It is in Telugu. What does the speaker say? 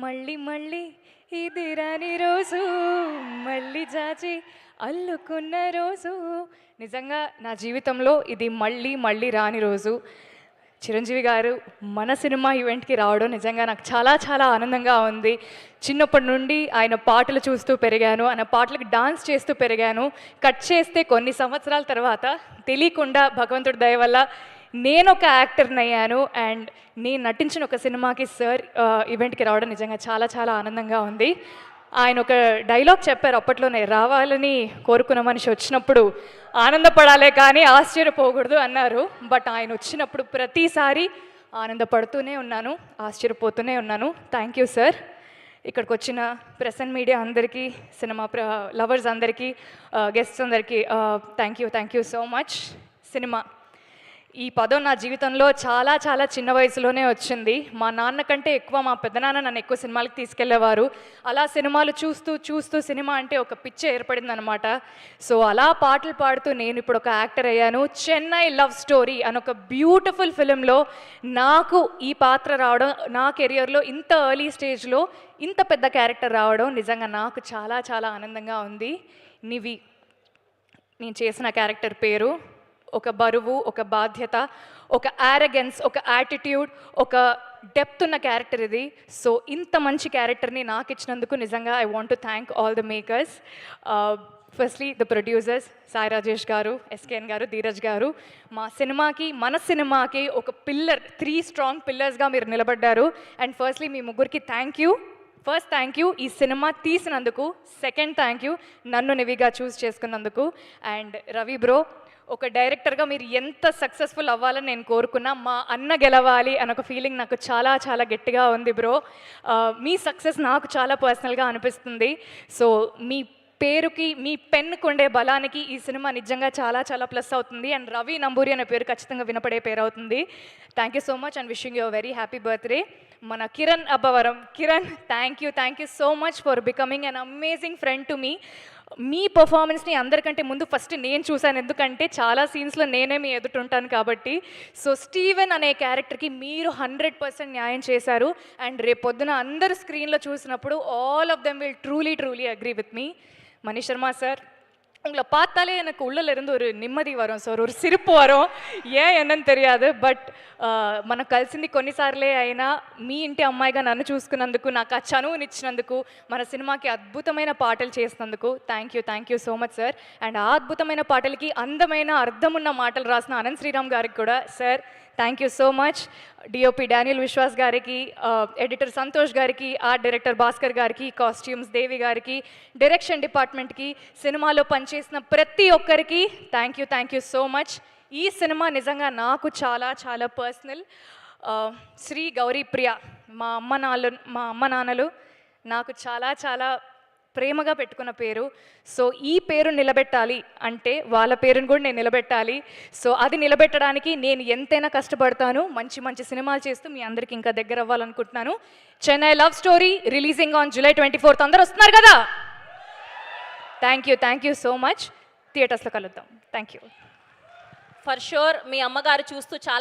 మళ్ళీ మళ్ళీ ఇది రాని రోజు, మళ్ళీ జాచి అల్లుకున్న రోజు. నిజంగా నా జీవితంలో ఇది మళ్ళీ మళ్ళీ రాని రోజు. చిరంజీవి గారు మన సినిమా ఈవెంట్కి రావడం నిజంగా నాకు చాలా చాలా ఆనందంగా ఉంది. చిన్నప్పటి నుండి ఆయన పాటలు చూస్తూ పెరిగాను, ఆయన పాటలకు డాన్స్ చేస్తూ పెరిగాను. కట్ చేస్తే కొన్ని సంవత్సరాల తర్వాత తెలియకుండా భగవంతుడి దయ వల్ల నేను ఒక యాక్టర్ని అయ్యాను. అండ్ నేను నటించిన ఒక సినిమాకి సార్ ఈవెంట్కి రావడం నిజంగా చాలా చాలా ఆనందంగా ఉంది. ఆయన ఒక డైలాగ్ చెప్పారు అప్పట్లోనే, రావాలని కోరుకున్న మనిషి వచ్చినప్పుడు ఆనందపడాలే కానీ ఆశ్చర్యపోకూడదు అన్నారు. బట్ ఆయన వచ్చినప్పుడు ప్రతిసారి ఆనందపడుతూనే ఉన్నాను, ఆశ్చర్యపోతూనే ఉన్నాను. Thank you sir. ఇక్కడికి వచ్చిన ప్రెస్ అండ్ మీడియా అందరికీ, సినిమా లవర్స్ అందరికీ, గెస్ట్స్ అందరికీ thank you so much. Cinema ఈ పదం నా జీవితంలో చాలా చాలా చిన్న వయసులోనే వచ్చింది. మా నాన్న కంటే ఎక్కువ మా పెద్దనాన్న నన్ను ఎక్కువ సినిమాలకు తీసుకెళ్లేవారు. అలా సినిమాలు చూస్తూ చూస్తూ సినిమా అంటే ఒక పిచ్చి ఏర్పడిందనమాట. సో అలా పాటలు పాడుతూ నేను ఇప్పుడు ఒక యాక్టర్ అయ్యాను. చెన్నై లవ్ స్టోరీ అని ఒక బ్యూటిఫుల్ ఫిలింలో నాకు ఈ పాత్ర రావడం, నా కెరియర్లో ఇంత ఎర్లీ స్టేజ్లో ఇంత పెద్ద క్యారెక్టర్ రావడం నిజంగా నాకు చాలా చాలా ఆనందంగా ఉంది. నివి నేను చేసిన క్యారెక్టర్ పేరు. ఒక బరువు, ఒక బాధ్యత, ఒక యారగెన్స్, ఒక యాటిట్యూడ్, ఒక డెప్త్ ఉన్న క్యారెక్టర్ ఇది. సో ఇంత మంచి క్యారెక్టర్ని నాకు ఇచ్చినందుకు నిజంగా I want to thank all the makers. Firstly the producers Sai Rajesh గారు, ఎస్కేఎన్ గారు, ధీరజ్ గారు. మన సినిమాకి ఒక పిల్లర్, 3 స్ట్రాంగ్ పిల్లర్స్గా మీరు నిలబడ్డారు. అండ్ ఫస్ట్లీ మీ ముగ్గురికి thank you. First thank you ఈ సినిమా తీసినందుకు. సెకండ్ థ్యాంక్ యూ నన్ను నివిగా చూస్ చేసుకున్నందుకు. అండ్ రవి బ్రో, ఒక డైరెక్టర్గా మీరు ఎంత సక్సెస్ఫుల్ అవ్వాలని నేను కోరుకున్నా, మా అన్న గెలవాలి అన్న ఒక ఫీలింగ్ నాకు చాలా చాలా గట్టిగా ఉంది బ్రో. మీ సక్సెస్ నాకు చాలా పర్సనల్గా అనిపిస్తుంది. సో మీ పేరుకి, మీ పెన్నుకు ఉండే బలానికి ఈ సినిమా నిజంగా చాలా చాలా ప్లస్ అవుతుంది. అండ్ రవి నంబూరి అనే పేరు ఖచ్చితంగా వినపడే పేరు అవుతుంది. Thank you so much and wishing you very happy birthday. మన Kiran Abbavaram, Kiran thank you so much for becoming an amazing friend to me. మీ పర్ఫార్మెన్స్ని అందరికంటే ముందు ఫస్ట్ నేను చూశాను, ఎందుకంటే చాలా సీన్స్లో నేనే మీ ఎదుటుంటాను కాబట్టి. సో స్టీవెన్ అనే క్యారెక్టర్కి మీరు 100% న్యాయం చేశారు. అండ్ రేపొద్దున అందరు స్క్రీన్లో చూసినప్పుడు all of them will truly agree with me. Manish Sharma sir, உங்களை பார்த்தாலே எனக்கு உள்ளல இருந்து ஒரு நிம்மதி வரும் சார், ஒரு சிரிப்பு வரும். ஏன் என்னன்னு தெரியாது. బట్ మనకు కలిసింది కొన్నిసార్లే అయినా మీ ఇంటి అమ్మాయిగా నన్ను చూసుకున్నందుకు, నాకు ఆ చనువునిచ్చినందుకు, మన సినిమాకి అద్భుతమైన పాటలు చేసినందుకు thank you so much sir. And ఆ అద్భుతమైన పాటలకి అందమైన అర్థమున్న మాటలు రాసిన అనంత్ శ్రీరామ్ గారికి కూడా sir thank you so much. DOP Daniel Vishwas గారికి, ఎడిటర్ సంతోష్ గారికి, ఆర్ట్ డైరెక్టర్ భాస్కర్ గారికి, కాస్ట్యూమ్స్ దేవి గారికి, డైరెక్షన్ డిపార్ట్మెంట్కి, సినిమాలో పనిచేసిన ప్రతి ఒక్కరికి థ్యాంక్ యూ సో మచ్. ఈ సినిమా నిజంగా నాకు చాలా చాలా పర్సనల్. శ్రీ గౌరీ ప్రియ, మా అమ్మ నాన్నలు నాకు చాలా చాలా ప్రేమగా పెట్టుకున్న పేరు. సో ఈ పేరు నిలబెట్టాలి అంటే వాళ్ళ పేరుని కూడా నేను నిలబెట్టాలి. సో అది నిలబెట్టడానికి నేను ఎంతైనా కష్టపడతాను. మంచి సినిమాలు చేస్తూ మీ అందరికీ ఇంకా దగ్గర అవ్వాలనుకుంటున్నాను. Chennai love story releasing on July 24th. అందరూ వస్తున్నారు కదా? Thank you so much. థియేటర్స్లో కలుద్దాం. Thank you. ఫర్ షూర్ మీ అమ్మగారు చూస్తూ చాలా